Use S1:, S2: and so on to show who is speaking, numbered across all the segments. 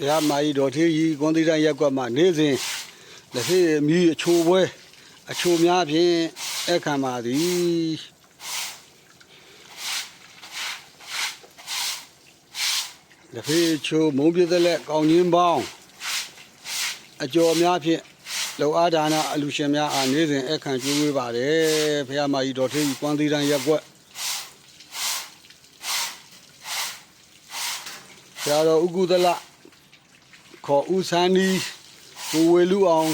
S1: ရမာကြီးတော်သေးကြီးကွန်တိတိုင်းရက်ကွက်မှာနေစဉ်လက်ဖေးမြည်အချိုပွဲအချိုများဖြင့်အခမ်းပါသည်လက်ဖေးချိုမုံပြတဲ့လက်ကောင်းချင်းပေါင်းအကျော်များဖြင့်လောအားဒါနအလူရှင်များအားနေစဉ်အခမ်းကျွေးဝေးပါတယ်ဖရာမာကြီးတော်သေးကြီးကွန်တိတိုင်းရက်ကွက်ဆရာတော်ဥကုသလခေါ်ဦးဆန်းဒီကိုဝေလူအောင်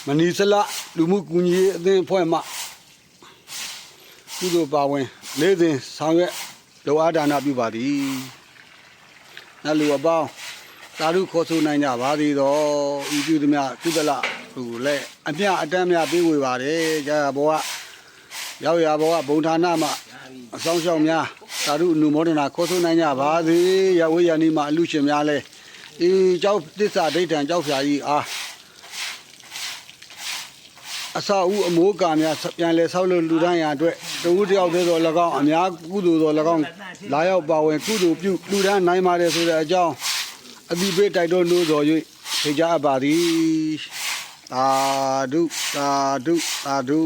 S1: မနီစလလူမှုကူညီရေးအသင်းအဖွဲ့မှကုသိုလ်ပါဝင်လေးစဉ်ဆောင်ရွက်လောအားဒါနပြုပါသည်နတ်လူအပေါင်းသာဓုခေါ်ဆိုနိုင်ကြပါသည်တော့ဤပြုသည်များကုသလသူလည်းအမြအတမ်းများပေးဝေပါတယ်ကြာဘောကရောက်ရဘောကဘုံဌာနမှအဆောင်ရှောက်များသာဓုအနုမောဒနာခေါ်ဆိုနိုင်ကြပါသည်ရဝေယနီမှာအလူရှင်များလဲကျောက်သစ္စာဒိဋ္ဌံကျောက်ဖြာကြီးအားအစအဦးအမိုးကာများပြန်လဲဆောက်လို့လူတိုင်းရအတွက်တဝူတယောက်သေးတော်၎င်းအများကုသိုလ်တော်၎င်းလာရောက်ပါဝင်ကုသိုလ်ပြုလူတိုင်းနိုင်ပါတယ်ဆိုတဲ့အကြောင်းအတိပေးတိုက်တော်လို့တော်၍ထိကြအပ်ပါသည်သာဓုသာဓုသာဓု